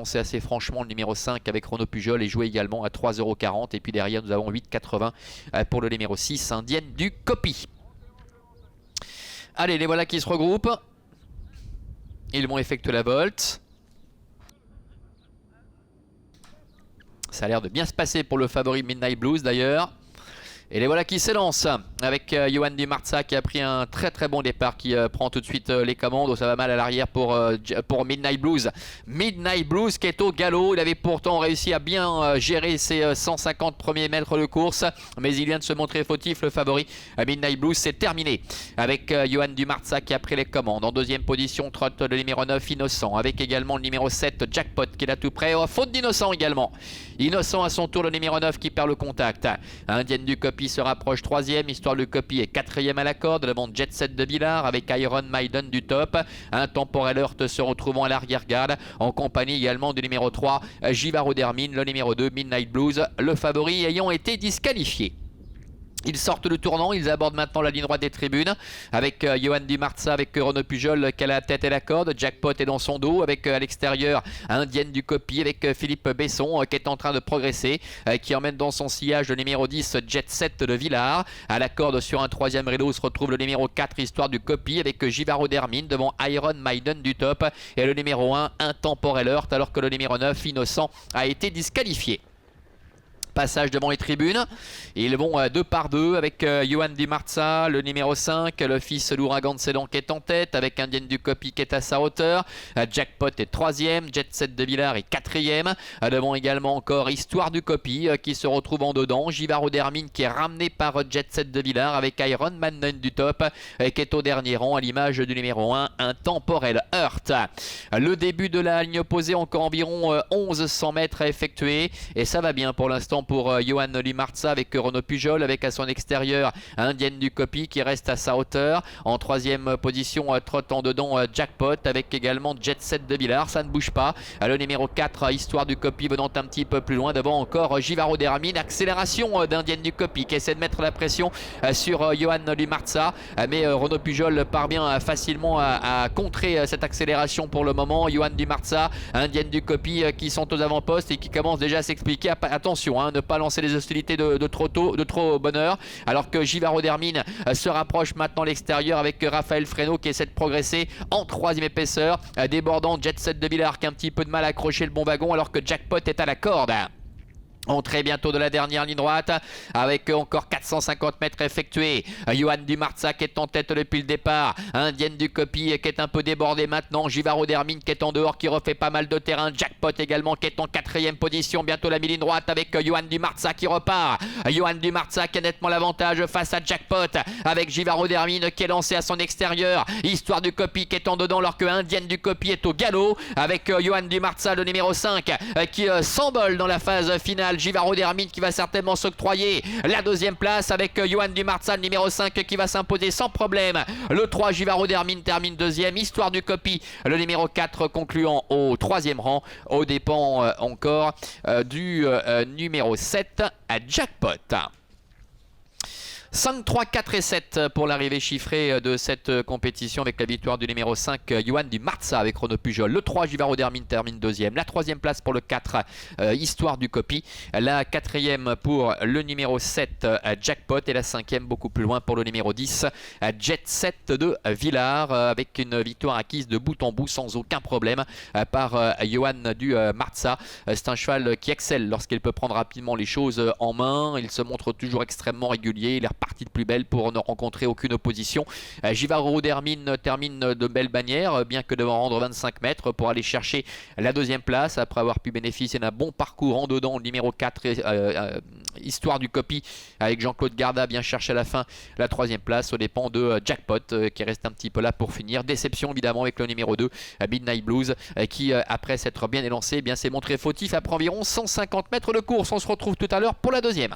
C'est assez franchement le numéro 5 avec Renaud Pujol est joué également à 3,40 €. Et puis derrière, nous avons 8,80 € pour le numéro 6, Indienne du Copy. Allez, les voilà qui se regroupent. Ils vont effectuer la volte. Ça a l'air de bien se passer pour le favori Midnight Blues d'ailleurs. Et les voilà qui s'élancent avec Johan Di Marza qui a pris un très bon départ, qui prend tout de suite les commandes. Ça va mal à l'arrière pour Midnight Blues. Midnight Blues qui est au galop. Il avait pourtant réussi à bien gérer ses 150 premiers mètres de course, mais il vient de se montrer fautif, le favori. Midnight Blues, c'est terminé avec Johan Di Marza qui a pris les commandes. En deuxième position, trotte le numéro 9, Innocent, avec également le numéro 7, Jackpot, qui est là tout près. Oh, faute d'Innocent également. Innocent à son tour, le numéro 9 qui perd le contact. Indienne du Copy se rapproche 3e, Histoire du Copy est 4e à la corde, devant Jet Set de Villars avec Iron Maiden du top. Un Temporel Heurt se retrouvant à l'arrière-garde, en compagnie également du numéro 3, Givaro Dermine, le numéro 2, Midnight Blues, le favori ayant été disqualifié. Ils sortent le tournant, ils abordent maintenant la ligne droite des tribunes avec Johan Di Marza, avec Renaud Pujol qui a la tête et la corde. Jackpot est dans son dos avec à l'extérieur Indienne du Copy avec Philippe Besson qui est en train de progresser, qui emmène dans son sillage le numéro 10 Jet Set de Villars. À la corde sur un troisième rideau se retrouve le numéro 4 Histoire du Copy avec Givaro Dermine devant Iron Maiden du top et le numéro 1 Intemporel Heurt, alors que le numéro 9 Innocent a été disqualifié. Passage devant les tribunes. Ils vont 2 par 2 avec Johan Di Marza, le numéro 5, le fils l'ouragan de Célan qui est en tête, avec Indienne du Copy qui est à sa hauteur. Jackpot est 3e, Jet Set de Villars est 4e. Devant également encore Histoire du Copy qui se retrouve en dedans. Givaro Dermine qui est ramené par Jet Set de Villars avec Iron Maiden du top qui est au dernier rang à l'image du numéro 1, Intemporel Heurt. Le début de la ligne opposée, encore environ 1100 mètres à effectuer et ça va bien pour l'instant pour Johan Di Marza avec Renaud Pujol, avec à son extérieur Indienne du Copy qui reste à sa hauteur. En troisième position, trotte en dedans Jackpot avec également Jet Set de Villars. Ça ne bouge pas. Le numéro 4, Histoire du Copy venant un petit peu plus loin. Devant encore Givaro Dermine. Accélération d'Indienne du Copy qui essaie de mettre la pression sur Johan Di Marza. Mais Renaud Pujol parvient facilement à contrer cette accélération pour le moment. Johan Di Marza, Indienne du Copy qui sont aux avant-postes et qui commencent déjà à s'expliquer. Attention, ne pas lancer les hostilités de trop tôt, de trop bonne heure, alors que Givaro Dermine se rapproche maintenant à l'extérieur avec Raphaël Fresneau qui essaie de progresser en troisième épaisseur, débordant Jet Set de Villars qui a un petit peu de mal à accrocher le bon wagon, alors que Jackpot est à la corde. Entrée bientôt de la dernière ligne droite avec encore 450 mètres effectués. Johan Di Marza qui est en tête depuis le départ. Indienne du Copy qui est un peu débordé maintenant. Givaro Dermine qui est en dehors, qui refait pas mal de terrain. Jackpot également qui est en 4e position. Bientôt la mi-ligne droite avec Johan Di Marza qui repart. Johan Di Marza qui a nettement l'avantage face à Jackpot avec Givaro Dermine qui est lancé à son extérieur. Histoire du Copy qui est en dedans, alors que Indienne du Copy est au galop avec Johan Di Marza, le numéro 5 qui s'envole dans la phase finale. Givaro Dermine qui va certainement s'octroyer la deuxième place avec Johan Di Marza, le numéro 5 qui va s'imposer sans problème. Le 3 Givaro Dermine termine 2e. Histoire du Copy, le numéro 4 concluant au 3e rang, aux dépens encore du numéro 7 à Jackpot. 5, 3, 4 et 7 pour l'arrivée chiffrée de cette compétition, avec la victoire du numéro 5 Johan Di Marza avec Renaud Pujol. Le 3 Givaro Dermine termine 2e. La 3e place pour le 4 Histoire du Copy. La 4e pour le numéro 7 Jackpot. Et la 5e beaucoup plus loin pour le numéro 10 Jet Set de Villars, avec une victoire acquise de bout en bout sans aucun problème par Johan Di Marza. C'est un cheval qui excelle lorsqu'il peut prendre rapidement les choses en main. Il se montre toujours extrêmement régulier. Il est partie de plus belle pour ne rencontrer aucune opposition. Givaro Dermine termine de belle bannière, bien que devant rendre 25 mètres pour aller chercher la 2e place après avoir pu bénéficier d'un bon parcours en dedans. Le numéro 4 Histoire du Copy avec Jean-Claude Garda bien chercher à la fin la 3e place aux dépens de Jackpot qui reste un petit peu là pour finir. Déception évidemment avec le numéro 2 Midnight Blues qui après s'être bien élancé s'est montré fautif après environ 150 mètres de course. On se retrouve tout à l'heure pour la 2e.